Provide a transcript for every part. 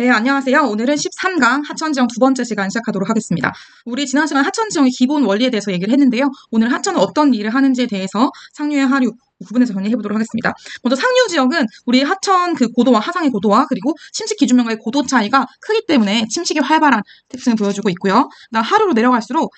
네, 안녕하세요. 오늘은 13강 하천지형 두 번째 시간 시작하도록 하겠습니다. 우리 지난 시간 하천지형의 기본 원리에 대해서 얘기를 했는데요. 오늘 하천은 어떤 일을 하는지에 대해서 상류의 하류 구분해서 정리해보도록 하겠습니다. 먼저 상류지형은 우리 하천 그 고도와 하상의 고도와 그리고 침식 기준면과의 고도 차이가 크기 때문에 침식이 활발한 특징을 보여주고 있고요. 그다음 하류로 내려갈수록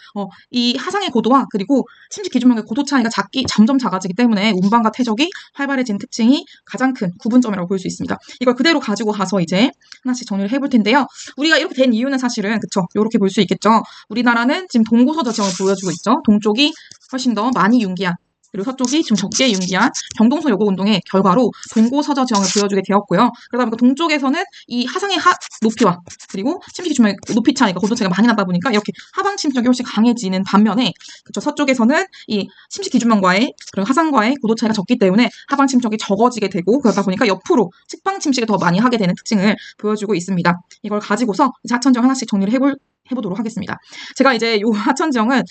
이 하상의 고도와 그리고 침식 기준면과의 고도 차이가 점점 작아지기 때문에 운반과 퇴적이 활발해진 특징이 가장 큰 구분점이라고 볼 수 있습니다. 이걸 그대로 가지고 가서 이제 하나씩 정리를 해볼 텐데요. 우리가 이렇게 된 이유는 사실은 그쵸? 이렇게 볼 수 있겠죠. 우리나라는 지금 동고서저 지형을 보여주고 있죠. 동쪽이 훨씬 더 많이 융기한 그리고 서쪽이 좀 적게 융기한 병동서 요고 운동의 결과로 동고서저 지형을 보여주게 되었고요. 그러다 보니까 동쪽에서는 이 하상의 높이와 그리고 침식 기준의 높이 차이가 고도 차이가 많이 나다 보니까 이렇게 하방 침식력이 훨씬 강해지는 반면에 그쵸, 서쪽에서는 이 침식 기준면과의 그리고 하상과의 고도 차이가 적기 때문에 하방 침식력이 적어지게 되고 그러다 보니까 옆으로 측방 침식을 더 많이 하게 되는 특징을 보여주고 있습니다. 이걸 가지고서 하천지형 하나씩 정리를 해보도록 하겠습니다. 제가 이제 요 하천지형은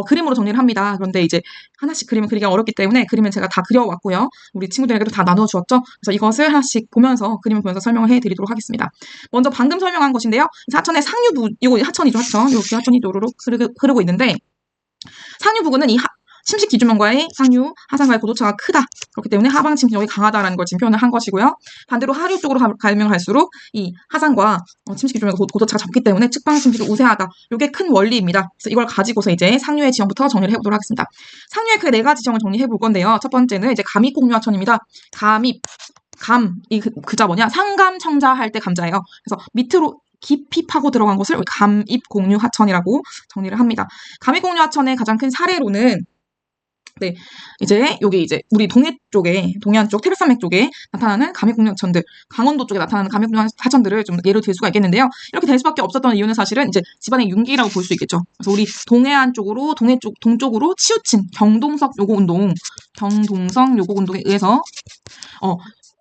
그림으로 정리를 합니다. 그런데 이제 하나씩 그림을 그리기가 어렵기 때문에 그림은 제가 다 그려왔고요. 우리 친구들에게도 다 나누어 주었죠. 그래서 이것을 하나씩 보면서 그림을 보면서 설명을 해드리도록 하겠습니다. 먼저 방금 설명한 것인데요. 하천의 상류부, 이거 하천이죠, 하천. 이렇게 하천이 도로록 흐르고 있는데 상류 부근은 이 침식 기준면과의 상류, 하상과의 고도차가 크다. 그렇기 때문에 하방 침식력이 강하다라는 걸 지금 표현을 한 것이고요. 반대로 하류 쪽으로 가면 갈수록 이 하상과 침식 기준면과 고도차가 적기 때문에 측방 침식이 우세하다. 이게 큰 원리입니다. 그래서 이걸 가지고서 이제 상류의 지형부터 정리를 해보도록 하겠습니다. 상류의 그 네 가지 지형을 정리해 볼 건데요. 첫 번째는 이제 감입공유하천입니다. 이 그자 뭐냐? 상감청자 할 때 감자예요. 그래서 밑으로 깊이 파고 들어간 것을 감입공유하천이라고 정리를 합니다. 감입공유하천의 가장 큰 사례로는 네, 이제 여기 이제 우리 동해안 쪽 태백산맥 쪽에 나타나는 감입공유하천들, 강원도 쪽에 나타나는 감입공유하천들을 좀 예로 들 수가 있겠는데요. 이렇게 될 수밖에 없었던 이유는 사실은 이제 집안의 융기라고 볼 수 있겠죠. 그래서 우리 동해안 쪽으로 동쪽으로 치우친 경동성 요고 운동에 의해서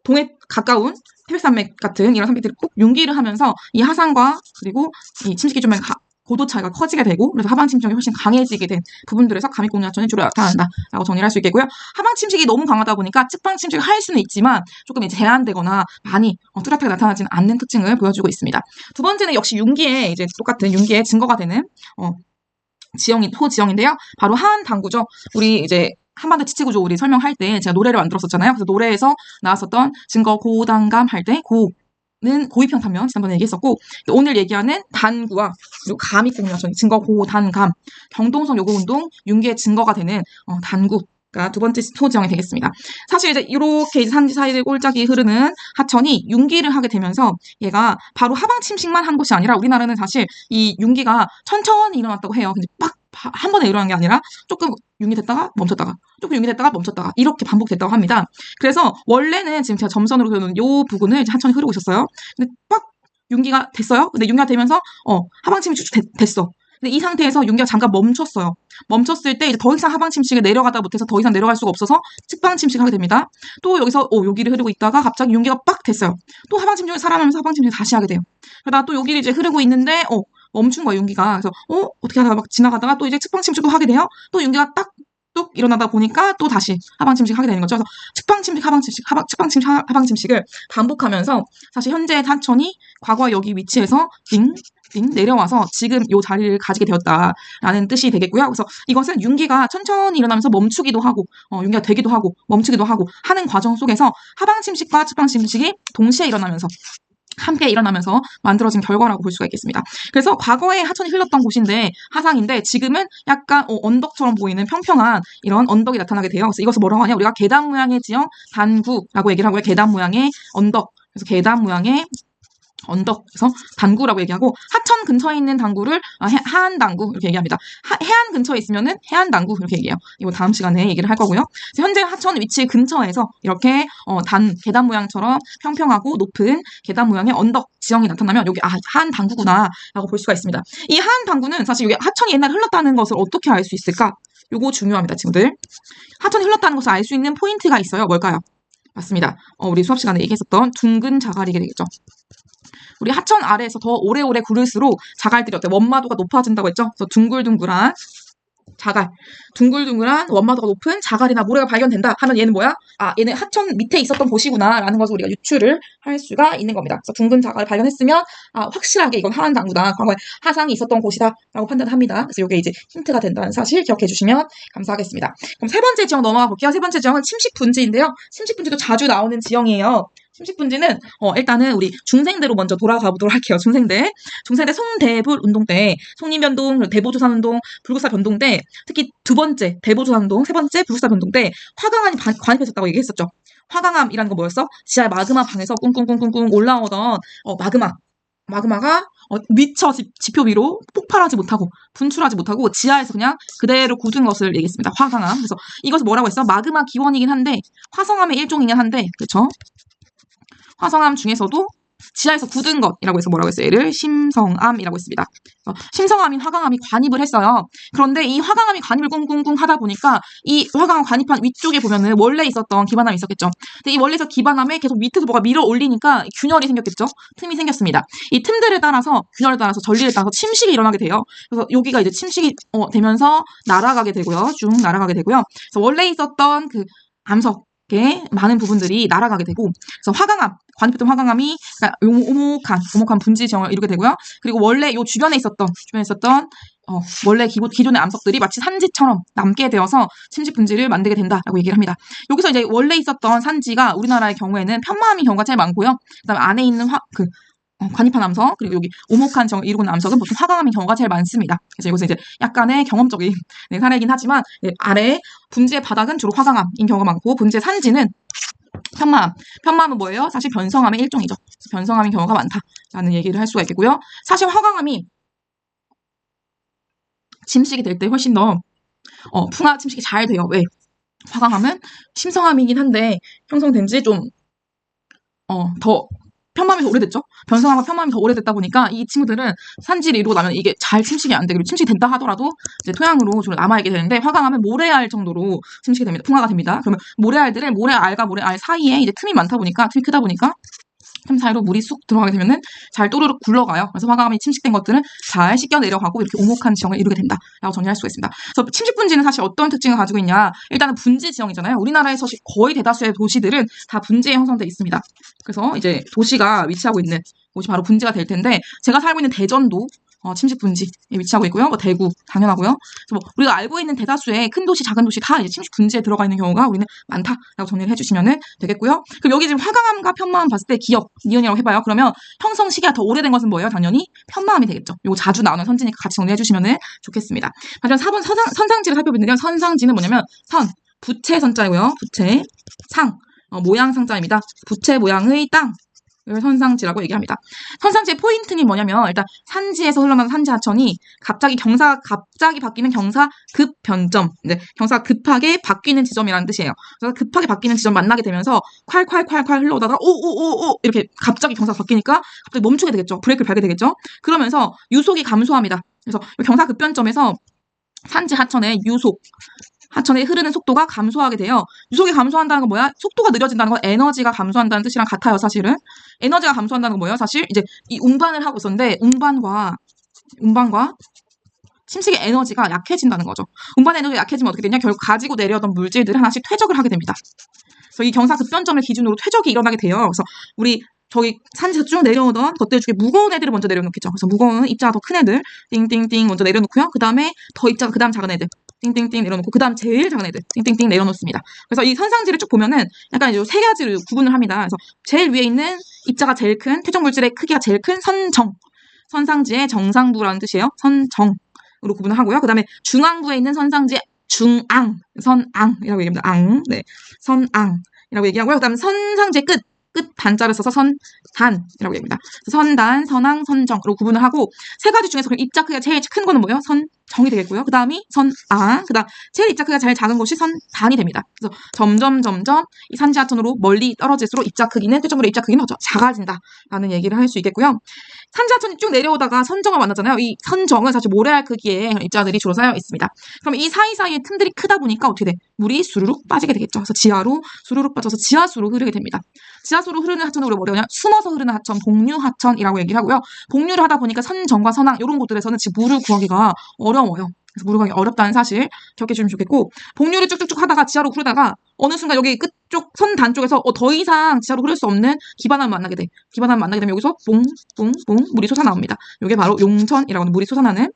동해 가까운 태백산맥 같은 이런 산맥들이 꼭 융기를 하면서 이 하상과 그리고 이 침식 기준면 고도 차이가 커지게 되고 그래서 하방 침식이 훨씬 강해지게 된 부분들에서 감입공유하천이 주로 나타난다라고 정리를 할 수 있겠고요. 하방 침식이 너무 강하다 보니까 측방 침식을 할 수는 있지만 조금 이제 제한되거나 많이 뚜렷하게 나타나지는 않는 특징을 보여주고 있습니다. 두 번째는 역시 융기에 이제 똑같은 융기의 증거가 되는 지형인데요. 바로 하한 당구죠. 우리 이제 한반도 지체구조 우리 설명할 때 제가 노래를 만들었었잖아요. 그래서 노래에서 나왔었던 증거 고단감 할 때 는 고위평탄면 지난번에 얘기했었고 오늘 얘기하는 단구와 그리고 감입공유하천 증거 고단감 경동성 요구운동 융기의 증거가 되는 단구가 두 번째 소지형이 되겠습니다. 사실 이제 이렇게 산지 사이를 꼴짝이 흐르는 하천이 융기를 하게 되면서 얘가 바로 하방 침식만 한 것이 아니라 우리나라는 사실 이 융기가 천천히 일어났다고 해요. 근데 한 번에 일어난 게 아니라 조금 융기됐다가 멈췄다가 조금 융기됐다가 멈췄다가 이렇게 반복됐다고 합니다. 그래서 원래는 지금 제가 점선으로 그려놓은 요 부분을 이제 하천이 흐르고 있었어요. 근데 융기가 됐어요. 근데 융기가 되면서 하방 침식이 됐어. 근데 이 상태에서 융기가 잠깐 멈췄어요. 멈췄을 때 이제 더 이상 하방 침식을 내려가다 못해서 더 이상 내려갈 수가 없어서 측방 침식을 하게 됩니다. 또 여기서 여기를 흐르고 있다가 갑자기 융기가 됐어요. 또 하방 침식을 살아나면서 하방 침식을 다시 하게 돼요. 그러다가 또 여기를 이제 흐르고 있는데 멈춘 거야, 융기가. 그래서 어떻게 하다가 막 지나가다가 또 이제 측방 침식도 하게 돼요. 또 융기가 뚝 일어나다 보니까 또 다시 하방 침식 하게 되는 거죠. 그래서 측방 침식, 하방 침식, 측방 침식, 하방 침식을 반복하면서 사실 현재 하천이 과거의 여기 위치에서 띵 내려와서 지금 요 자리를 가지게 되었다라는 뜻이 되겠고요. 그래서 이것은 융기가 천천히 일어나면서 멈추기도 하고 융기가 되기도 하고 멈추기도 하고 하는 과정 속에서 하방 침식과 측방 침식이 동시에 일어나면서 함께 일어나면서 만들어진 결과라고 볼 수가 있겠습니다. 그래서 과거에 하천이 흘렀던 곳인데 하상인데 지금은 약간 언덕처럼 보이는 평평한 이런 언덕이 나타나게 돼요. 그래서 이것을 뭐라고 하냐? 우리가 계단 모양의 지형 단구라고 얘기를 하고요. 계단 모양의 언덕. 그래서 계단 모양의 언덕, 그래서 단구라고 얘기하고 하천 근처에 있는 단구를 해안 단구 이렇게 얘기합니다. 해안 근처에 있으면은 해안 단구 이렇게 얘기해요. 이거 다음 시간에 얘기를 할 거고요. 현재 하천 위치 근처에서 이렇게 계단 모양처럼 평평하고 높은 계단 모양의 언덕 지형이 나타나면 여기 하안 단구구나라고 볼 수가 있습니다. 이 하안 단구는 사실 여기 하천이 옛날에 흘렀다는 것을 어떻게 알 수 있을까? 요거 중요합니다, 친구들. 하천이 흘렀다는 것을 알 수 있는 포인트가 있어요. 뭘까요? 맞습니다. 우리 수업 시간에 얘기했었던 둥근 자갈이게 되겠죠. 우리 하천 아래에서 더 오래오래 구를수록 자갈들이 원마도가 높아진다고 했죠. 그래서 둥글둥글한 자갈. 둥글둥글한 원마도가 높은 자갈이나 모래가 발견된다 하면 얘는 뭐야? 아, 얘는 하천 밑에 있었던 곳이구나 라는 것을 우리가 유추를 할 수가 있는 겁니다. 그래서 둥근 자갈을 발견했으면 확실하게 이건 하안장구다. 과거에 하상이 있었던 곳이다 라고 판단합니다. 그래서 이게 이제 힌트가 된다는 사실 기억해 주시면 감사하겠습니다. 그럼 세 번째 지형 넘어가 볼게요. 세 번째 지형은 침식분지인데요. 침식분지도 자주 나오는 지형이에요. 침식분지는 일단은 우리 중생대로 먼저 돌아가 보도록 할게요. 중생대 송대불 운동 때 송리변동, 대보조산 운동, 불국사 변동 때 특히 두 번째 대보조산 운동, 세 번째 불국사 변동 때 화강암이 관입했었다고 얘기했었죠. 화강암이라는 건 뭐였어? 지하 마그마 방에서 꿍꿍꿍꿍꿍 올라오던 마그마가 미처 지표 위로 폭발하지 못하고 분출하지 못하고 지하에서 그냥 그대로 굳은 것을 얘기했습니다. 화강암. 그래서 이것을 뭐라고 했어? 마그마 기원이긴 한데 화성암의 일종이긴 한데 그렇죠? 화성암 중에서도 지하에서 굳은 것이라고 해서 뭐라고 했어요? 얘를 심성암이라고 했습니다. 심성암인 화강암이 관입을 했어요. 그런데 이 화강암이 관입을 꿍꿍꿍 하다 보니까 이 화강암 관입한 위쪽에 보면은 원래 있었던 기반암이 있었겠죠. 근데 이 원래 있었던 기반암에 계속 밑에서 뭐가 밀어 올리니까 균열이 생겼겠죠. 틈이 생겼습니다. 이 틈들을 따라서 균열을 따라서 전리를 따라서 침식이 일어나게 돼요. 그래서 여기가 이제 침식이 되면서 날아가게 되고요. 쭉 날아가게 되고요. 그래서 원래 있었던 그 암석 많은 부분들이 날아가게 되고 그래서 화강암, 관입했던 화강암이 오목한 분지 지형을 이루게 되고요. 그리고 원래 요 주변에 있었던 원래 기존의 암석들이 마치 산지처럼 남게 되어서 침식 분지를 만들게 된다라고 얘기를 합니다. 여기서 이제 원래 있었던 산지가 우리나라의 경우에는 편마암인 경우가 제일 많고요. 그다음에 안에 있는 관입한 암석 그리고 여기 오목한 지형을 이루고 있는 암석은 보통 화강암인 경우가 제일 많습니다. 그래서 이것은 이제 약간의 경험적인 사례이긴 하지만 아래 분지의 바닥은 주로 화강암인 경우가 많고 분지의 산지는 편마암은 뭐예요? 사실 변성암의 일종이죠. 변성암인 경우가 많다라는 얘기를 할 수가 있겠고요. 사실 화강암이 침식이 될 때 훨씬 더 풍화 침식이 잘 돼요. 왜? 화강암은 심성암이긴 한데 형성된 지 좀 더 편마암이 더 오래됐죠. 변성암과 편마암이 더 오래됐다 보니까 이 친구들은 산지를 이루고 나면 이게 잘 침식이 안 되고 침식이 된다 하더라도 이제 토양으로 주로 남아있게 되는데 화강암은 모래알 정도로 침식이 됩니다. 풍화가 됩니다. 그러면 모래알과 모래알 사이에 이제 틈이 크다 보니까 틈 사이로 물이 쑥 들어가게 되면은 잘 또르륵 굴러가요. 그래서 화강암이 침식된 것들은 잘 씻겨 내려가고 이렇게 오목한 지형을 이루게 된다라고 정리할 수가 있습니다. 그래서 침식 분지는 사실 어떤 특징을 가지고 있냐? 일단은 분지 지형이잖아요. 우리나라에서 거의 대다수의 도시들은 다 분지에 형성돼 있습니다. 그래서 이제 도시가 위치하고 있는 곳이 바로 분지가 될 텐데 제가 살고 있는 대전도 침식 분지에 위치하고 있고요. 대구 당연하고요. 그래서 우리가 알고 있는 대다수의 큰 도시, 작은 도시 다 이제 침식 분지에 들어가 있는 경우가 우리는 많다라고 정리를 해주시면 되겠고요. 그럼 여기 지금 화강암과 편마암 봤을 때 니은이라고 해봐요. 그러면 형성 시기가 더 오래된 것은 뭐예요? 당연히 편마암이 되겠죠. 이거 자주 나오는 선지니까 같이 정리해주시면 좋겠습니다. 마지막 4번 선상지를 살펴보는데요. 선상지는 뭐냐면 부채 선자이고요. 부채, 모양 상자입니다. 부채 모양의 땅. 선상지라고 얘기합니다. 선상지의 포인트는 뭐냐면 일단 산지에서 흘러나는 산지 하천이 갑자기 바뀌는 경사급 변점, 경사가 급하게 바뀌는 지점이라는 뜻이에요. 그래서 급하게 바뀌는 지점 만나게 되면서 콸콸콸콸 흘러오다가 오오오오 이렇게 갑자기 경사가 바뀌니까 갑자기 멈추게 되겠죠. 브레이크를 밟게 되겠죠. 그러면서 유속이 감소합니다. 그래서 경사급변점에서 산지 하천에 흐르는 속도가 감소하게 돼요. 유속이 감소한다는 건 뭐야? 속도가 느려진다는 건 에너지가 감소한다는 뜻이랑 같아요, 사실은. 에너지가 감소한다는 건 뭐예요? 사실 이제 이 운반을 하고 있었는데 운반과 침식의 에너지가 약해진다는 거죠. 운반 에너지가 약해지면 어떻게 되냐? 결국 가지고 내려오던 물질들을 하나씩 퇴적을 하게 됩니다. 그래서 이 경사 급변점을 기준으로 퇴적이 일어나게 돼요. 그래서 우리 저기 산지에서 쭉 내려오던 것들 중에 무거운 애들을 먼저 내려놓겠죠. 그래서 무거운 입자가 더 큰 애들 띵띵띵 먼저 내려놓고요. 그 다음에 더 입자가 그 다음 작은 애들 띵띵띵 내려놓고 그 다음 제일 작은 애들 띵띵띵 내려놓습니다. 그래서 이 선상지를 쭉 보면은 약간 이제 세 가지를 구분을 합니다. 그래서 제일 위에 있는 입자가 제일 큰 퇴적 물질의 크기가 제일 큰 선상지의 정상부라는 뜻이에요. 선정으로 구분을 하고요. 그 다음에 중앙부에 있는 선상지의 선앙이라고 얘기합니다. 선앙이라고 얘기하고요. 그 다음에 선상지의 끝 단자를 써서 선단이라고 얘기합니다. 선단, 선앙, 선정으로 구분을 하고 세 가지 중에서 입자 크기가 제일 큰 거는 뭐예요? 선정이 되겠고요. 그 다음이 선앙, 그 다음 제일 입자 크기가 제일 작은 것이 선단이 됩니다. 그래서 점점 이 산지 하천으로 멀리 떨어질수록 퇴적물의 입자 크기는 작아진다라는 얘기를 할 수 있겠고요. 산지 하천이 쭉 내려오다가 선정을 만났잖아요. 이 선정은 사실 모래알 크기의 입자들이 주로 쌓여 있습니다. 그럼 이 사이사이에 틈들이 크다 보니까 어떻게 돼? 물이 수루룩 빠지게 되겠죠. 그래서 지하로 수루룩 빠져서 지하수로 흐르게 됩니다. 지하수로 흐르는 하천은 우리가 뭐라고 하냐? 숨어서 흐르는 하천, 복류하천이라고 얘기를 하고요. 복류를 하다 보니까 선정과 선앙 이런 곳들에서는 지금 물을 구하기가 어려워요. 그래서 무르가기 어렵다는 사실 기억해 주시면 좋겠고, 복류를 쭉쭉쭉 하다가 지하로 흐르다가 어느 순간 여기 끝쪽 선단 쪽에서 더 이상 지하로 흐를 수 없는 기반함을 만나게 돼. 기반함을 만나게 되면 여기서 뿡뿡뿡 물이 솟아나옵니다. 이게 바로 용천이라고 하는 물이 솟아나는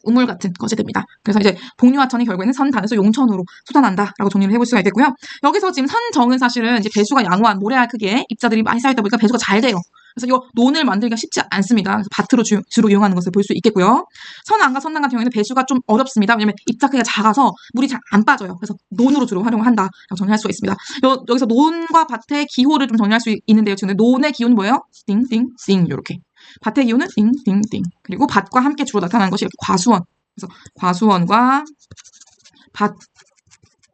우물 같은 것이 됩니다. 그래서 이제 복류하천이 결국에는 선단에서 용천으로 솟아난다라고 정리를 해볼 수가 있겠고요. 여기서 지금 선정은 사실은 이제 배수가 양호한 모래알 크기에 입자들이 많이 쌓여있다 보니까 배수가 잘 돼요. 그래서 이거 논을 만들기가 쉽지 않습니다. 그래서 밭으로 주로 이용하는 것을 볼 수 있겠고요. 선안과 선단 같은 경우에는 배수가 좀 어렵습니다. 왜냐면 입자 크기가 작아서 물이 잘 안 빠져요. 그래서 논으로 주로 활용을 한다라고 정리할 수가 있습니다. 여기서 논과 밭의 기호를 좀 정리할 수 있는데요. 지금 논의 기호는 뭐예요? 띵띵띵 이렇게. 밭의 기호는 띵띵띵. 그리고 밭과 함께 주로 나타나는 것이 이렇게 과수원. 그래서 과수원과 밭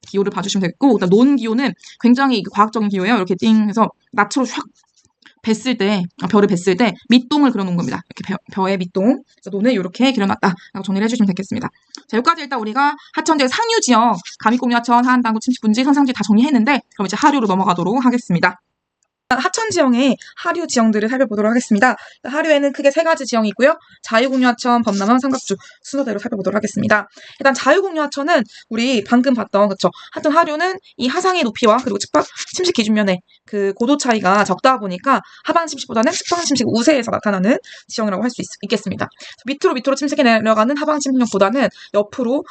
기호를 봐주시면 되겠고, 그다음 논 기호는 굉장히 과학적인 기호예요. 이렇게 띵 해서 낫으로 샥 뱄을 때, 벼를 뱄을 때 밑동을 그려놓은 겁니다. 이렇게 벼의 밑동. 그래서 논을 이렇게 그려놨다라고 정리를 해주시면 되겠습니다. 자, 여기까지 일단 우리가 하천지의 상류 지역, 감익공유하천, 하안당구, 침식분지, 선상지 다 정리했는데, 그럼 이제 하류로 넘어가도록 하겠습니다. 하천 지형의 하류 지형들을 살펴보도록 하겠습니다. 하류에는 크게 세 가지 지형이 있고요. 자유공유하천, 범람원, 삼각주 순서대로 살펴보도록 하겠습니다. 일단 자유공유하천은 우리 방금 봤던 그쵸? 하천 하류는 이 하상의 높이와 그리고 측방 침식 기준면의 그 고도 차이가 적다 보니까 하방 침식보다는 측방 침식 우세에서 나타나는 지형이라고 할 수 있겠습니다. 밑으로 침식해 내려가는 하방 침식력보다는 옆으로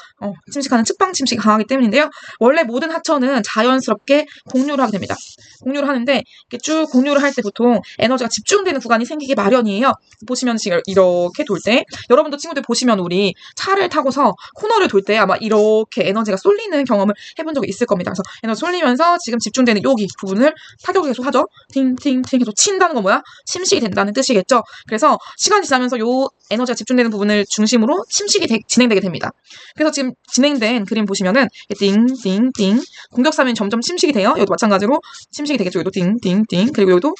침식하는 측방 침식이 강하기 때문인데요. 원래 모든 하천은 자연스럽게 공유를 하게 됩니다. 공유를 하는데 쭉 공유를 할 때 보통 에너지가 집중되는 구간이 생기기 마련이에요. 보시면 지금 이렇게 돌 때, 여러분도 친구들 보시면 우리 차를 타고서 코너를 돌 때 아마 이렇게 에너지가 쏠리는 경험을 해본 적이 있을 겁니다. 그래서 에너지 쏠리면서 지금 집중되는 여기 부분을 타격을 계속 하죠. 팅팅팅 계속 친다는 건 뭐야? 침식이 된다는 뜻이겠죠. 그래서 시간이 지나면서 요 에너지가 집중되는 부분을 중심으로 침식이 진행되게 됩니다. 그래서 지금 진행된 그림 보시면은 띵띵띵 공격사면 점점 침식이 돼요. 여기도 마찬가지로 침식이 되겠죠. 여기도 띵띵띵 그리고 여기도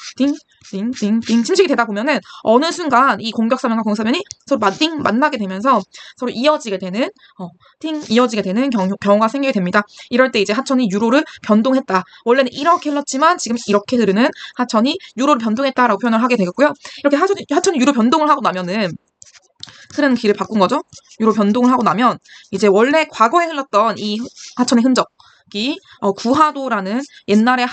띵띵띵띵 침식이 되다 보면은 어느 순간 이 공격사면과 공격사면이 서로 만나게 되면서 서로 이어지게 되는 이어지게 되는 경우가 생기게 됩니다. 이럴 때 이제 하천이 유로를 변동했다. 원래는 이렇게 흘렀지만 지금 이렇게 흐르는 하천이 유로를 변동했다라고 표현을 하게 되겠고요. 이렇게 하천이 유로 변동을 하고 나면은 흐르는 길을 바꾼 거죠. 유로 변동을 하고 나면 이제 원래 과거에 흘렀던 이 하천의 흔적이 구하도라는 옛날의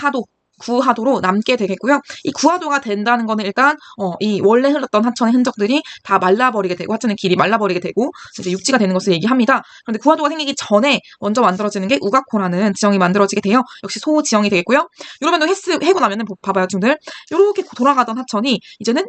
구하도로 남게 되겠고요. 이 구하도가 된다는 거는 일단 이 원래 흘렀던 하천의 흔적들이 다 말라버리게 되고 하천의 길이 말라버리게 되고 이제 육지가 되는 것을 얘기합니다. 그런데 구하도가 생기기 전에 먼저 만들어지는 게 우가코라는 지형이 만들어지게 돼요. 역시 소지형이 되겠고요. 유로변동 해고 나면은 봐봐요, 친구들. 이렇게 돌아가던 하천이 이제는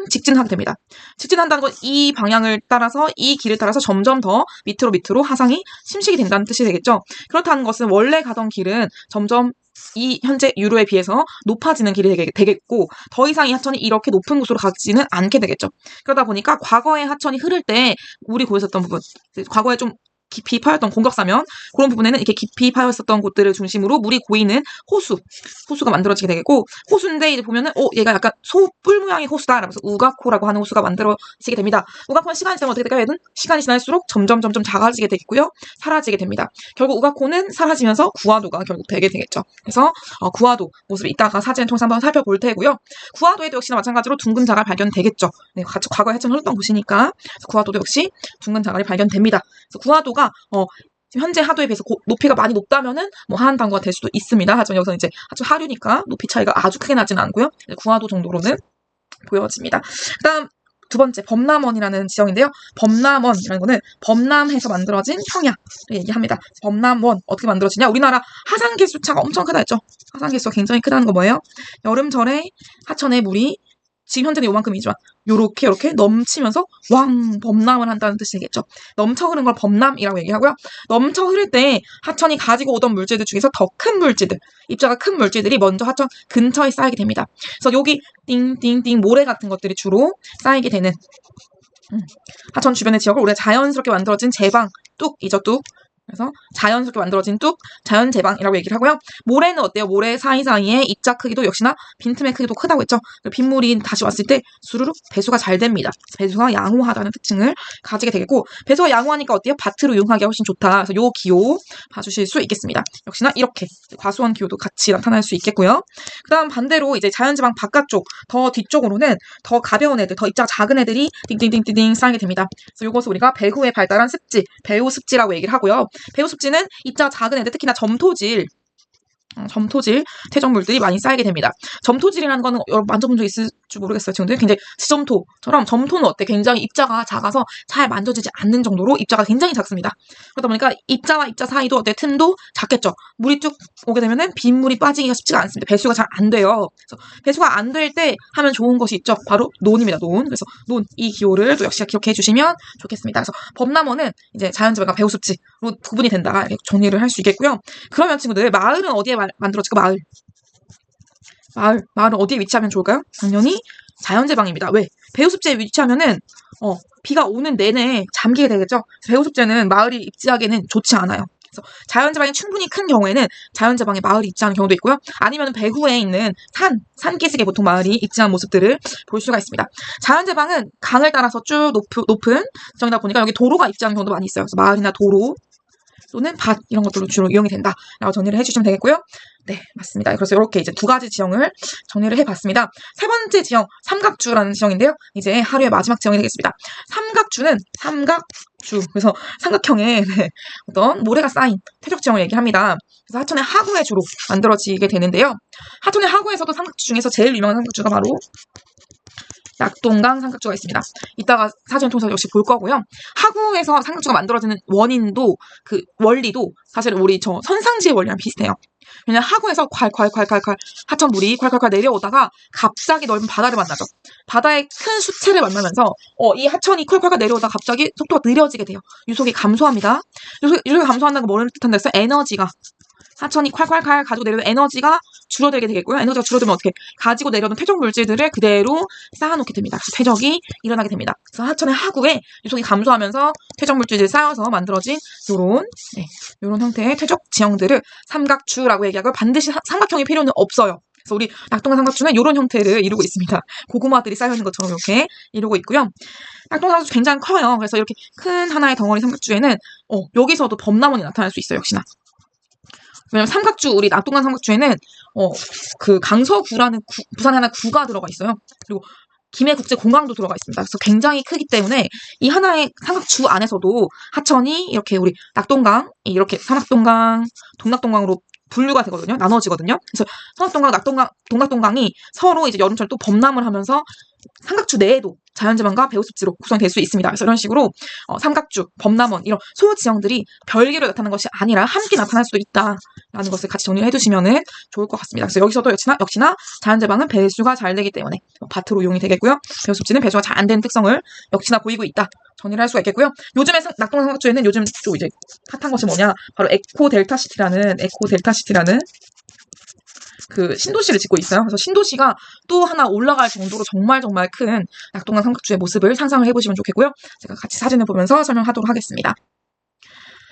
직진하게 됩니다. 직진한다는 건 이 방향을 따라서 이 길을 따라서 점점 더 밑으로 하상이 침식이 된다는 뜻이 되겠죠. 그렇다는 것은 원래 가던 길은 점점 이 현재 유로에 비해서 높아지는 길이 되겠고 더 이상 이 하천이 이렇게 높은 곳으로 가지는 않게 되겠죠. 그러다 보니까 과거에 하천이 흐를 때 물이 고였었던 부분, 과거에 좀 깊이 파였던 공격사면 그런 부분에는 이렇게 깊이 파였었던 곳들을 중심으로 물이 고이는 호수가 만들어지게 되겠고, 호수인데 이제 보면은 얘가 약간 소뿔 모양의 호수다 라면서 우가코라고 하는 호수가 만들어지게 됩니다. 우가코는 시간이 지나면 어떻게 될까요? 시간이 지날수록 점점 작아지게 되겠고요. 사라지게 됩니다. 결국 우가코는 사라지면서 구하도가 결국 되게 되겠죠. 그래서 구하도 모습을 이따가 사진을 통해서 한번 살펴볼 테고요. 구하도에도 역시나 마찬가지로 둥근 자갈 발견되겠죠. 네, 과거에 하천 흘렀던 곳이니까 구하도도 역시 둥근 자갈이 발견됩니다. 그래서 구하도가 현재 하도에 비해서 높이가 많이 높다면은 하안당구가 될 수도 있습니다. 하지만 여기서 이제 하천 하류니까 높이 차이가 아주 크게 나지는 않고요. 구하도 정도로는 보여집니다. 그다음 두 번째 범람원이라는 지형인데요. 범람원이라는 거는 범람해서 만들어진 평야를 얘기합니다. 범람원 어떻게 만들어지냐? 우리나라 하산 개수차가 엄청 크다 했죠. 하산 개수가 굉장히 크다는 거 뭐예요? 여름철에 하천의 물이 지금 현재는 요만큼이지만 요렇게 넘치면서 범람을 한다는 뜻이겠죠. 넘쳐 흐르는 걸 범람이라고 얘기하고요. 넘쳐 흐를 때 하천이 가지고 오던 물질들 중에서 더 큰 물질들, 입자가 큰 물질들이 먼저 하천 근처에 쌓이게 됩니다. 그래서 여기 띵띵띵 모래 같은 것들이 주로 쌓이게 되는 하천 주변의 지역을 우리가 자연스럽게 만들어진 제방, 뚝이죠, 뚝. 그래서 자연스럽게 만들어진 뚝, 자연제방이라고 얘기를 하고요. 모래는 어때요? 모래 사이사이에 입자 크기도 역시나 빈틈의 크기도 크다고 했죠. 빈물이 다시 왔을 때 수르륵 배수가 잘 됩니다. 배수가 양호하다는 특징을 가지게 되겠고, 배수가 양호하니까 어때요? 밭으로 이용하기가 훨씬 좋다. 그래서 요 기호 봐주실 수 있겠습니다. 역시나 이렇게 과수원 기호도 같이 나타날 수 있겠고요. 그 다음 반대로 이제 자연지방 바깥쪽, 더 뒤쪽으로는 더 가벼운 애들, 더 입자가 작은 애들이 띵띵띵띵 쌓이게 됩니다. 그래서 이것을 우리가 배후에 발달한 습지, 배후습지라고 얘기를 하고요. 배후습지는 입자가 작은 애들, 특히나 점토질 퇴적물들이 많이 쌓이게 됩니다. 점토질이라는 거는 여러분 만져본 적 있을지 모르겠어요. 친구들 굉장히 지점토처럼 점토는 어때? 굉장히 입자가 작아서 잘 만져지지 않는 정도로 입자가 굉장히 작습니다. 그러다 보니까 입자와 입자 사이도 어때? 틈도 작겠죠. 물이 쭉 오게 되면은 빈물이 빠지기가 쉽지가 않습니다. 배수가 잘 안 돼요. 그래서 배수가 안 될 때 하면 좋은 것이 있죠. 바로 논입니다. 논. 그래서 논 이 기호를 또 역시 기억해 주시면 좋겠습니다. 그래서 범람원은 이제 자연지방과 배후습지로 구분이 된다. 이렇게 정리를 할 수 있겠고요. 그러면 친구들 마을은 어디에 만들어질까? 마을은 어디에 위치하면 좋을까요? 당연히 자연제방입니다. 왜? 배후습지에 위치하면은 비가 오는 내내 잠기게 되겠죠. 배후습지는 마을이 입지하기에는 좋지 않아요. 그래서 자연제방이 충분히 큰 경우에는 자연제방에 마을이 입지하는 경우도 있고요. 아니면 배후에 있는 산기슭에 보통 마을이 입지한 모습들을 볼 수가 있습니다. 자연제방은 강을 따라서 쭉 높은 지형이다 보니까 여기 도로가 입지하는 경우도 많이 있어요. 그래서 마을이나 도로 또는 밭 이런 것들로 주로 이용이 된다라고 정리를 해주시면 되겠고요. 네, 맞습니다. 그래서 이렇게 이제 두 가지 지형을 정리를 해봤습니다. 세 번째 지형, 삼각주라는 지형인데요. 이제 하루의 마지막 지형이 되겠습니다. 삼각주는 그래서 삼각형의 어떤 모래가 쌓인 퇴적 지형을 얘기합니다. 그래서 하천의 하구에 주로 만들어지게 되는데요. 하천의 하구에서도 삼각주 중에서 제일 유명한 삼각주가 바로 낙동강 삼각주가 있습니다. 이따가 사진을 통해서 역시 볼 거고요. 하구에서 삼각주가 만들어지는 원인도 그 원리도 사실 우리 저 선상지의 원리랑 비슷해요. 왜냐면 하구에서 콸콸콸콸콸 하천물이 콸콸콸 내려오다가 갑자기 넓은 바다를 만나죠. 바다의 큰 수체를 만나면서 이 하천이 콸콸콸 내려오다가 갑자기 속도가 느려지게 돼요. 유속이 감소합니다. 유속이 감소한다는 건 뭐를 뜻한다 했어요? 에너지가 하천이 콸콸콸 가지고 내려오는 에너지가 줄어들게 되겠고요. 에너지가 줄어들면 어떻게? 가지고 내려오는 퇴적 물질들을 그대로 쌓아놓게 됩니다. 그래서 퇴적이 일어나게 됩니다. 그래서 하천의 하구에 유속이 감소하면서 퇴적 물질들이 쌓여서 만들어진 요런 형태의 퇴적 지형들을 삼각주라고 얘기하고 반드시 삼각형이 필요는 없어요. 그래서 우리 낙동강 삼각주는 이런 형태를 이루고 있습니다. 고구마들이 쌓여있는 것처럼 이렇게 이루고 있고요. 낙동강 삼각주 굉장히 커요. 그래서 이렇게 큰 하나의 덩어리 삼각주에는 여기서도 범람원이 나타날 수 있어요. 역시나. 왜냐면 삼각주, 우리 낙동강 삼각주에는 그 강서구라는 부산에 하나 구가 들어가 있어요. 그리고 김해국제공항도 들어가 있습니다. 그래서 굉장히 크기 때문에 이 하나의 삼각주 안에서도 하천이 이렇게 우리 낙동강, 이렇게 서낙동강, 동낙동강으로 분류가 되거든요. 나눠지거든요. 그래서 서낙동강, 동낙동강이 서로 이제 여름철 또 범람을 하면서 삼각주 내에도 자연지방과 배후습지로 구성이 될 수 있습니다. 그래서 이런 식으로 삼각주, 범람원 이런 소지형들이 별개로 나타나는 것이 아니라 함께 나타날 수도 있다라는 것을 같이 정리를 해두시면 좋을 것 같습니다. 그래서 여기서도 역시나 자연지방은 배수가 잘 되기 때문에 밭으로 이용이 되겠고요. 배후습지는 배수가 잘 안 되는 특성을 역시나 보이고 있다. 정리를 할 수가 있겠고요. 요즘에 낙동강 삼각주에는 요즘 또 이제 핫한 것이 뭐냐? 바로 에코델타시티라는 그 신도시를 짓고 있어요. 그래서 신도시가 또 하나 올라갈 정도로 정말 큰 낙동강 삼각주의 모습을 상상을 해보시면 좋겠고요. 제가 같이 사진을 보면서 설명하도록 하겠습니다.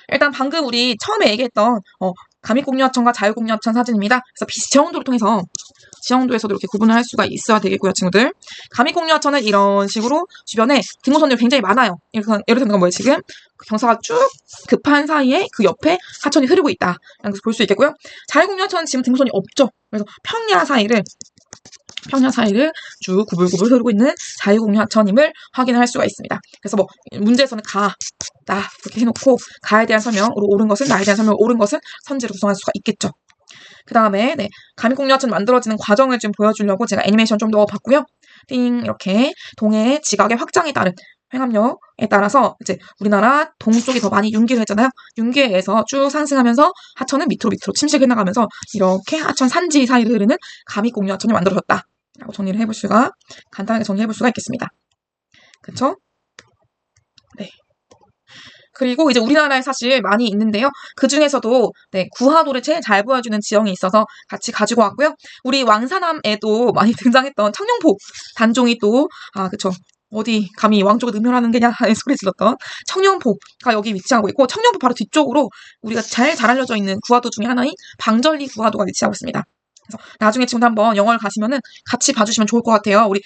일단 방금 우리 처음에 얘기했던 감익공유하천과 자유공유하천 사진입니다. 그래서 지형도를 통해서 지형도에서도 이렇게 구분을 할 수가 있어야 되겠고요, 친구들. 감익공유하천은 이런 식으로 주변에 등호선들이 굉장히 많아요. 예를 들면 뭐예요, 지금? 경사가 쭉 급한 사이에 그 옆에 하천이 흐르고 있다라는 것을 볼 수 있겠고요. 자유공유하천은 지금 등호선이 없죠. 그래서 평야 사이를 쭉 구불구불 흐르고 있는 자유공유하천임을 확인을 할 수가 있습니다. 그래서 뭐 문제에서는 나 이렇게 해놓고 가에 대한 설명으로 옳은 것은 나에 대한 설명으로 옳은 것은 선지를 구성할 수가 있겠죠. 그 다음에 감익공유하천 만들어지는 과정을 좀 보여주려고 제가 애니메이션 좀 넣어봤고요. 이렇게 동해의 지각의 확장에 따른 횡압력에 따라서 이제 우리나라 동쪽이 더 많이 윤기를 했잖아요. 윤기에 의해서 쭉 상승하면서 하천은 밑으로 침식해 나가면서 이렇게 하천 산지 사이를 흐르는 감익공유하천이 만들어졌다라고 간단하게 정리해볼 수가 있겠습니다. 그쵸? 네. 그리고 이제 우리나라에 사실 많이 있는데요. 그 중에서도 구하도를 제일 잘 보여주는 지형이 있어서 같이 가지고 왔고요. 우리 왕산암에도 많이 등장했던 청룡포 단종이 또 그쵸. 어디 감히 왕족을 능멸하는 게냐 하는 소리 질렀던 청룡포가 여기 위치하고 있고, 청룡포 바로 뒤쪽으로 우리가 잘 알려져 있는 구화도 중에 하나인 방절리 구화도가 위치하고 있습니다. 그래서 나중에 친구들 한번 영어를 가시면은 같이 봐주시면 좋을 것 같아요. 우리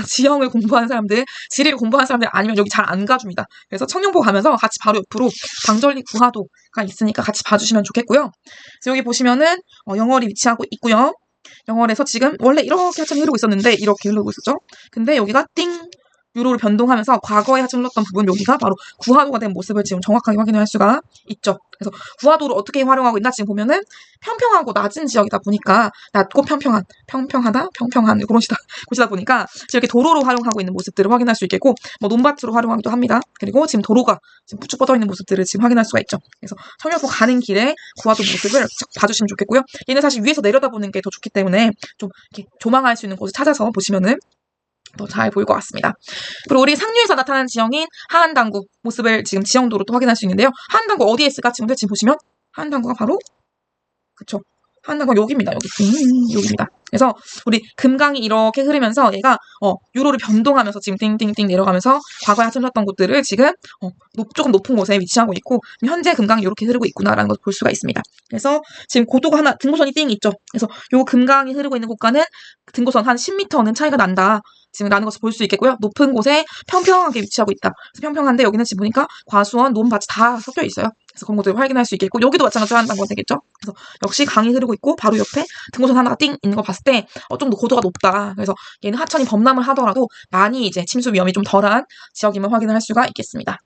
지형을 공부하는 사람들, 지리를 공부하는 사람들 아니면 여기 잘 안 가줍니다. 그래서 청룡포 가면서 같이 바로 옆으로 방절리 구화도가 있으니까 같이 봐주시면 좋겠고요. 그래서 여기 보시면은 영월이 위치하고 있고요. 영월에서 지금 원래 이렇게 하천이 흐르고 있었는데 이렇게 흐르고 있었죠. 근데 여기가 띵 유로로 변동하면서 과거에 하천 흘렀던 부분, 여기가 바로 구화도가 된 모습을 지금 정확하게 확인할 수가 있죠. 그래서 구화도를 어떻게 활용하고 있나, 지금 보면은 평평하고 낮은 지역이다 보니까, 낮고 평평하다 그런 곳이다 보니까 이렇게 도로로 활용하고 있는 모습들을 확인할 수 있겠고, 뭐 논밭으로 활용하기도 합니다. 그리고 지금 도로가 지금 쭉 뻗어 있는 모습들을 지금 확인할 수가 있죠. 그래서 청룡포 가는 길에 구화도 모습을 봐주시면 좋겠고요. 얘는 사실 위에서 내려다보는 게 더 좋기 때문에 좀 이렇게 조망할 수 있는 곳을 찾아서 보시면은 더 잘 보일 것 같습니다. 그리고 우리 상류에서 나타나는 지형인 하안당구 모습을 지금 지형도로 또 확인할 수 있는데요. 하안당구 어디에 있을까? 지금 보시면 하안당구가 바로, 그쵸, 하안당구가 여기입니다. 여기입니다. 그래서 우리 금강이 이렇게 흐르면서 얘가 유로를 변동하면서 지금 띵띵띵 내려가면서 과거에 하천했던 곳들을 지금 조금 높은 곳에 위치하고 있고, 현재 금강이 이렇게 흐르고 있구나라는 것을 볼 수가 있습니다. 그래서 지금 고도가 하나, 등고선이 띵 있죠. 그래서 요 금강이 흐르고 있는 곳과는 등고선 한 10m는 차이가 난다, 지금 라는 것을 볼 수 있겠고요. 높은 곳에 평평하게 위치하고 있다. 그래서 평평한데 여기는 지금 보니까 과수원, 논밭이 다 섞여 있어요. 그래서 그런 것들을 확인할 수 있겠고, 여기도 마찬가지로 한다는 거 되겠죠. 그래서 역시 강이 흐르고 있고 바로 옆에 등고선 하나가 띵 있는 거 봤을 때 좀 더 고도가 높다. 그래서 얘는 하천이 범람을 하더라도 많이 이제 침수 위험이 좀 덜한 지역임을 확인을 할 수가 있겠습니다.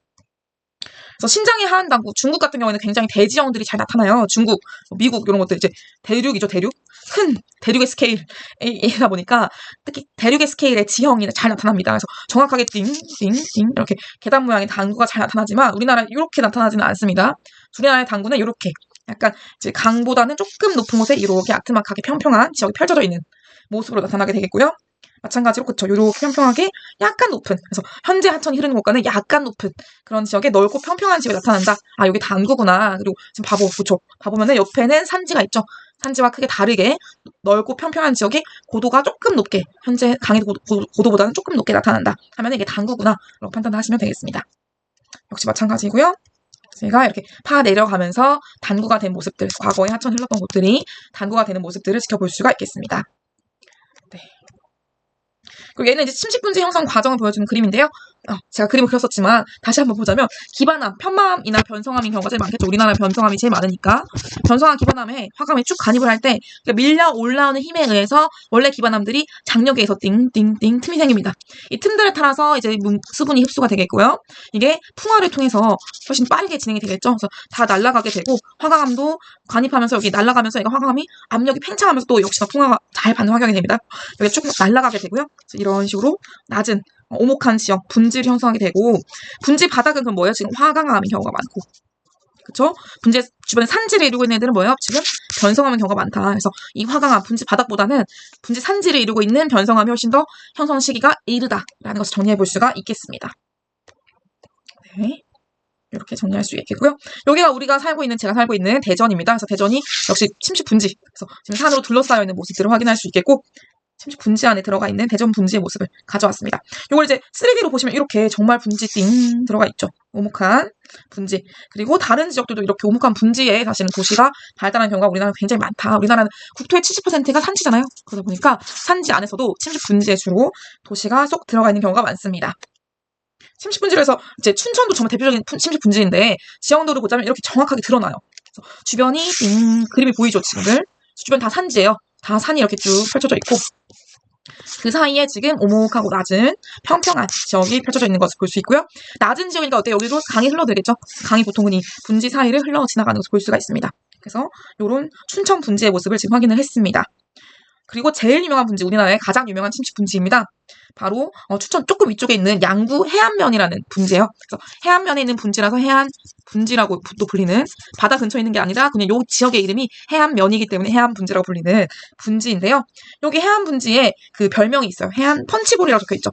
그래서 신장의 하안당구, 중국 같은 경우에는 굉장히 대지형들이 잘 나타나요. 중국, 미국 이런 것들 이제 대륙이죠, 대륙. 큰 대륙의 스케일이다 보니까 특히 대륙의 스케일의 지형이 잘 나타납니다. 그래서 정확하게 띵띵띵 이렇게 계단 모양의 당구가 잘 나타나지만 우리나라에 이렇게 나타나지는 않습니다. 우리나라의 당구는 이렇게 약간 이제 강보다는 조금 높은 곳에 이렇게 아트막하게 평평한 지역이 펼쳐져 있는 모습으로 나타나게 되겠고요. 마찬가지로 그쵸, 이렇게 평평하게 약간 높은, 그래서 현재 하천이 흐르는 곳과는 약간 높은 그런 지역에 넓고 평평한 지역이 나타난다. 아, 여기 당구구나. 그리고 지금 봐보면은 옆에는 산지가 있죠. 산지와 크게 다르게 넓고 평평한 지역이 고도가 조금 높게, 현재 강의 고도보다는 조금 높게 나타난다 하면 이게 당구구나 라고 판단하시면 되겠습니다. 역시 마찬가지고요. 제가 이렇게 파 내려가면서 단구가 된 모습들, 과거에 하천 흘렀던 곳들이 단구가 되는 모습들을 지켜볼 수가 있겠습니다. 네. 그리고 얘는 이제 침식분지 형성 과정을 보여주는 그림인데요. 제가 그림을 그렸었지만 다시 한번 보자면, 기반암, 편마암이나 변성암인 경우가 제일 많겠죠. 우리나라 변성암이 제일 많으니까. 변성암 기반암에 화감이 쭉 간입을 할 때 밀려 올라오는 힘에 의해서 원래 기반암들이 장력에서 띵띵띵 틈이 생깁니다. 이 틈들을 따라서 이제 수분이 흡수가 되겠고요. 이게 풍화를 통해서 훨씬 빠르게 진행이 되겠죠. 그래서 다 날아가게 되고, 화강암도 관입하면서 여기 날아가면서 얘가 화강암이 압력이 팽창하면서 또 역시나 풍화가 잘 받는 환경이 됩니다. 여기 쭉 날아가게 되고요. 이런 식으로 낮은 오목한 지역, 분지를 형성하게 되고, 분지 바닥은 그럼 뭐예요? 지금 화강암인 경우가 많고, 그쵸? 분지 주변에 산지를 이루고 있는 애들은 뭐예요? 지금 변성암인 경우가 많다. 그래서 이 화강암, 분지 바닥보다는 분지 산지를 이루고 있는 변성암이 훨씬 더 형성 시기가 이르다라는 것을 정리해 볼 수가 있겠습니다. 네. 이렇게 정리할 수 있겠고요. 여기가 우리가 제가 살고 있는 대전입니다. 그래서 대전이 역시 침식 분지, 그래서 지금 산으로 둘러싸여 있는 모습들을 확인할 수 있겠고, 침식 분지 안에 들어가 있는 대전 분지의 모습을 가져왔습니다. 이걸 이제 3D로 보시면 이렇게 정말 분지 띵 들어가 있죠. 오목한 분지. 그리고 다른 지역들도 이렇게 오목한 분지에 사실은 도시가 발달한 경우가 우리나라는 굉장히 많다. 우리나라는 국토의 70%가 산지잖아요. 그러다 보니까 산지 안에서도 침식 분지에 주로 도시가 쏙 들어가 있는 경우가 많습니다. 침식 분지로 해서 이제 춘천도 정말 대표적인 침식 분지인데, 지형도를 보자면 이렇게 정확하게 드러나요. 그래서 주변이 그림이 보이죠, 지금들. 주변 다 산지예요. 다 산이 이렇게 쭉 펼쳐져 있고, 그 사이에 지금 오목하고 낮은 평평한 지역이 펼쳐져 있는 것을 볼 수 있고요. 낮은 지역이니까 어때요? 여기도 강이 흘러들겠죠? 강이 보통은 이 분지 사이를 흘러 지나가는 것을 볼 수가 있습니다. 그래서 이런 춘천 분지의 모습을 지금 확인을 했습니다. 그리고 제일 유명한 분지, 우리나라의 가장 유명한 침식 분지입니다. 바로 춘천 조금 위쪽에 있는 양구 해안면이라는 분지예요. 그래서 해안면에 있는 분지라서 해안 분지라고 또 불리는, 바다 근처에 있는 게 아니라 그냥 요 지역의 이름이 해안면이기 때문에 해안 분지라고 불리는 분지인데요. 여기 해안 분지에 그 별명이 있어요. 해안 펀치볼이라고 적혀 있죠.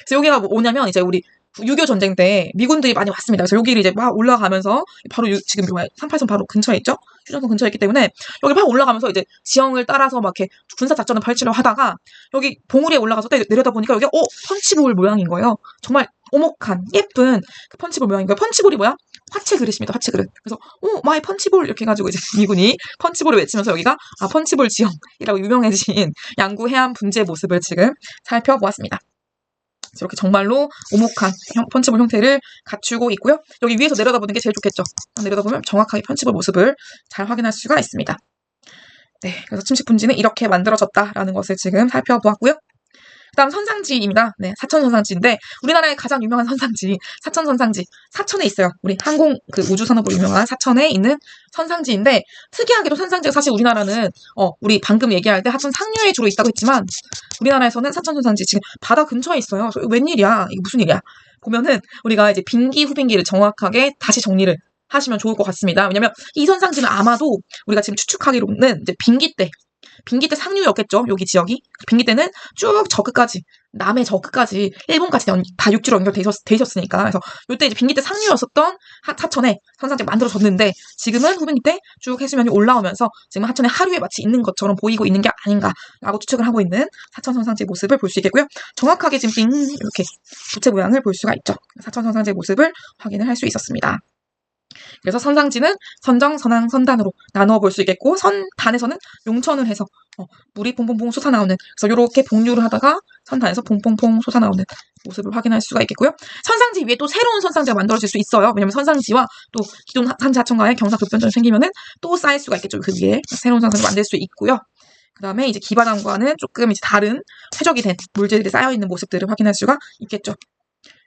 그래서 여기가 뭐냐면 이제 우리 6.25 전쟁 때 미군들이 많이 왔습니다. 그래서 여기를 이제 막 올라가면서 바로 지금 38선 바로 근처에 있죠? 휴전선 근처에 있기 때문에 여기 막 올라가면서 이제 지형을 따라서 막 이렇게 군사 작전을 펼치려고 하다가 여기 봉우리에 올라가서 내려다 보니까 여기 펀치볼 모양인 거예요. 정말 오목한 예쁜 그 펀치볼 모양인 거예요. 펀치볼이 뭐야? 화채 그릇입니다. 화채 그릇. 그래서 마이 펀치볼 이렇게 해가지고 이제 미군이 펀치볼을 외치면서 여기가 펀치볼 지형이라고 유명해진 양구 해안 분지의 모습을 지금 살펴보았습니다. 이렇게 정말로 오목한 펀치볼 형태를 갖추고 있고요. 여기 위에서 내려다보는 게 제일 좋겠죠. 내려다보면 정확하게 펀치볼 모습을 잘 확인할 수가 있습니다. 네, 그래서 침식 분지는 이렇게 만들어졌다라는 것을 지금 살펴보았고요. 그다음 선상지입니다. 네, 사천 선상지인데 우리나라의 가장 유명한 선상지 사천 선상지 사천에 있어요. 우리 항공 그 우주 산업으로 유명한 사천에 있는 선상지인데 특이하게도 선상지가 사실 우리나라는 우리 방금 얘기할 때 하천 상류에 주로 있다고 했지만 우리나라에서는 사천 선상지 지금 바다 근처에 있어요. 웬일이야? 이게 무슨 일이야? 보면은 우리가 이제 빙기 후빙기를 정확하게 다시 정리를 하시면 좋을 것 같습니다. 왜냐면 이 선상지는 아마도 우리가 지금 추측하기로는 이제 빙기 때 상류였겠죠. 여기 지역이. 빙기 때는 쭉 저 끝까지 남해 저 끝까지 일본까지 다 육지로 연결돼 있었으니까. 그래서 이때 이제 빙기 때 상류였었던 하천에 선상지가 만들어졌는데 지금은 후빙기 때 쭉 해수면이 올라오면서 지금 하천에 하류에 마치 있는 것처럼 보이고 있는 게 아닌가라고 추측을 하고 있는 사천 선상지의 모습을 볼 수 있겠고요. 정확하게 지금 빙 이렇게 부채 모양을 볼 수가 있죠. 사천 선상지의 모습을 확인을 할 수 있었습니다. 그래서 선상지는 선정, 선항, 선단으로 나누어 볼 수 있겠고 선단에서는 용천을 해서 물이 퐁퐁퐁 솟아나오는 그래서 이렇게 복류를 하다가 선단에서 퐁퐁퐁 솟아나오는 모습을 확인할 수가 있겠고요. 선상지 위에 또 새로운 선상지가 만들어질 수 있어요. 왜냐면 선상지와 또 기존 산지 하천과의 경사 급변전이 생기면은 또 쌓일 수가 있겠죠. 그 위에 새로운 선상지를 만들 수 있고요. 그 다음에 이제 기바람과는 조금 이제 다른 퇴적이 된 물질들이 쌓여있는 모습들을 확인할 수가 있겠죠.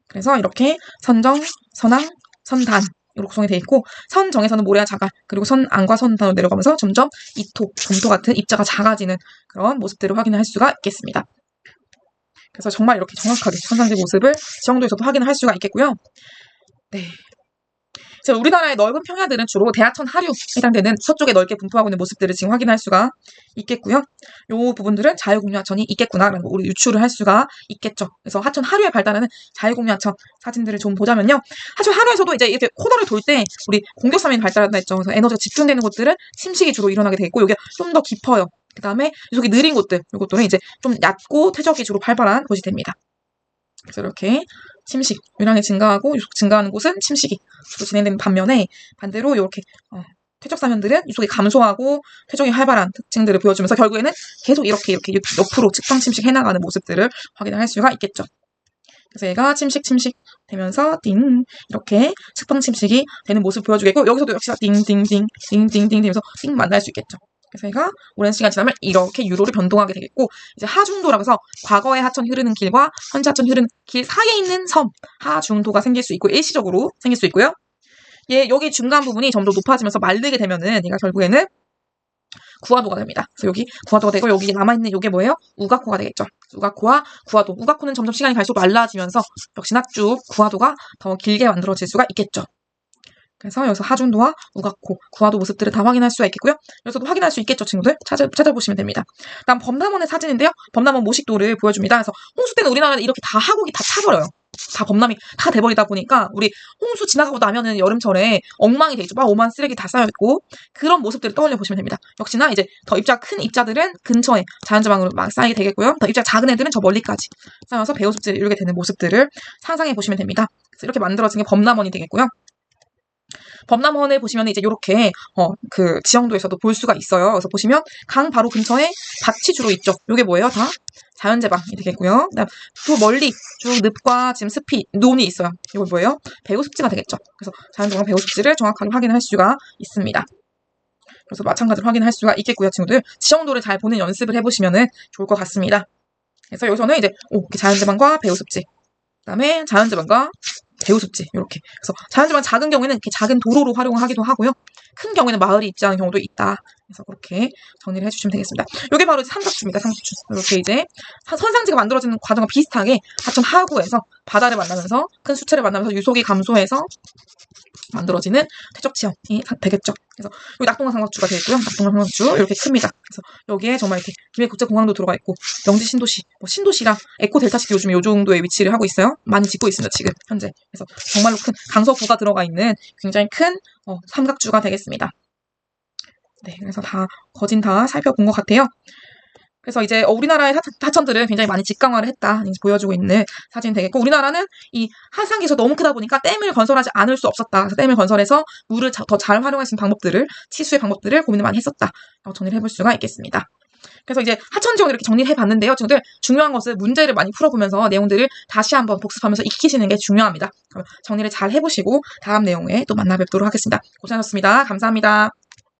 그래서 이렇게 선정, 선항, 선단 이렇게 구성이 되어 있고 선정에서는 모래와 자갈 그리고 선안과 선단으로 내려가면서 점점 이토, 점토 같은 입자가 작아지는 그런 모습들을 확인할 수가 있겠습니다. 그래서 정말 이렇게 정확하게 선상지 모습을 지형도에서도 확인할 수가 있겠고요. 네. 우리나라의 넓은 평야들은 주로 대하천 하류에 해당되는 서쪽에 넓게 분포하고 있는 모습들을 지금 확인할 수가 있겠고요. 이 부분들은 자유공유하천이 있겠구나라는 거 우리 유추를 할 수가 있겠죠. 그래서 하천 하류에 발달하는 자유공유하천 사진들을 좀 보자면요. 하천 하류에서도 이제 이렇게 코너를 돌 때 우리 공격사면이 발달한다 했죠. 그래서 에너지가 집중되는 곳들은 침식이 주로 일어나게 되겠고 이게 좀 더 깊어요. 그 다음에 유속이 느린 곳들, 이것들은 이제 좀 얕고 퇴적이 주로 활발한 곳이 됩니다. 그래서 이렇게 침식, 유량이 증가하고 유속 증가하는 곳은 침식이 주로 진행되는 반면에 반대로 이렇게 퇴적 사면들은 유속이 감소하고 퇴적이 활발한 특징들을 보여주면서 결국에는 계속 이렇게 옆으로 측방 침식 해나가는 모습들을 확인할 수가 있겠죠. 그래서 얘가 침식 되면서 띵 이렇게 측방 침식이 되는 모습을 보여주겠고 여기서도 역시나 띵띵띵 되면서 띵 만날 수 있겠죠. 그래서 얘가 오랜 시간 지나면 이렇게 유로를 변동하게 되겠고 이제 하중도라고 해서 과거의 하천 흐르는 길과 현재 하천 흐르는 길 사이에 있는 섬 하중도가 생길 수 있고 일시적으로 생길 수 있고요. 여기 중간 부분이 점점 높아지면서 마르게 되면은 얘가 결국에는 구화도가 됩니다. 그래서 여기 구화도가 되고 여기 남아있는 이게 뭐예요? 우가코가 되겠죠. 우가코와 구화도. 우가코는 점점 시간이 갈수록 말라지면서 역시나 쭉 구화도가 더 길게 만들어질 수가 있겠죠. 그래서 여기서 하중도와 우가코, 구화도 모습들을 다 확인할 수가 있겠고요. 여기서도 확인할 수 있겠죠, 친구들? 찾아보시면 됩니다. 다음 범람원의 사진인데요. 범람원 모식도를 보여줍니다. 그래서 홍수 때는 우리나라는 이렇게 다 하곡이 다 차버려요. 다 범람이 다 돼버리다 보니까 우리 홍수 지나가고 나면은 여름철에 엉망이 돼 있죠. 막 오만 쓰레기 다 쌓여있고 그런 모습들을 떠올려 보시면 됩니다. 역시나 이제 더 입자가 큰 입자들은 근처에 자연조망으로 막 쌓이게 되겠고요. 더 입자가 작은 애들은 저 멀리까지 쌓여서 배후습지를 이루게 되는 모습들을 상상해 보시면 됩니다. 그래서 이렇게 만들어진 게 범람원이 되겠고요. 범람원에 보시면 이제 이렇게 그 지형도에서도 볼 수가 있어요. 그래서 보시면 강 바로 근처에 밭이 주로 있죠. 이게 뭐예요? 다 자연재방이 되겠고요. 그다음 또 멀리 쭉 늪과 지금 습이 논이 있어요. 이거 뭐예요? 배후습지가 되겠죠. 그래서 자연재방 배후습지를 정확하게 확인할 수가 있습니다. 그래서 마찬가지로 확인할 수가 있겠고요, 친구들. 지형도를 잘 보는 연습을 해보시면 좋을 것 같습니다. 그래서 여기서는 이제 이렇게 자연재방과 배후습지, 그다음에 자연재방과 배후습지 이렇게. 그래서 자연재방 작은 경우에는 이렇게 작은 도로로 활용하기도 하고요. 큰 경우에는 마을이 있지 않은 경우도 있다. 그래서 그렇게 정리를 해주시면 되겠습니다. 이게 바로 삼각주입니다. 삼각주. 이렇게 이제 선상지가 만들어지는 과정과 비슷하게 하천 하구에서 바다를 만나면서 큰 수체를 만나면서 유속이 감소해서 만들어지는 퇴적지형이 되겠죠. 그래서 여기 낙동강 삼각주가 되어 있고요. 낙동강 삼각주 이렇게 큽니다. 그래서 여기에 정말 이렇게 김해국제공항도 들어가 있고 명지 신도시, 신도시랑 에코 델타시티 요즘에 요 정도의 위치를 하고 있어요. 많이 짓고 있습니다. 지금 현재. 그래서 정말로 큰 강서구가 들어가 있는 굉장히 큰 삼각주가 되겠습니다. 네, 그래서 거진 다 살펴본 것 같아요. 그래서 이제 우리나라의 하천들은 굉장히 많이 직강화를 했다 보여주고 있는 사진이 되겠고, 우리나라는 이 하상기에서 너무 크다 보니까 댐을 건설하지 않을 수 없었다. 그래서 댐을 건설해서 물을 더 잘 활용할 수 있는 방법들을, 치수의 방법들을 고민을 많이 했었다. 정리를 해볼 수가 있겠습니다. 그래서 이제 하천 지형을 이렇게 정리를 해봤는데요. 친구들, 중요한 것은 문제를 많이 풀어보면서 내용들을 다시 한번 복습하면서 익히시는 게 중요합니다. 그럼 정리를 잘 해보시고 다음 내용에 또 만나 뵙도록 하겠습니다. 고생하셨습니다. 감사합니다.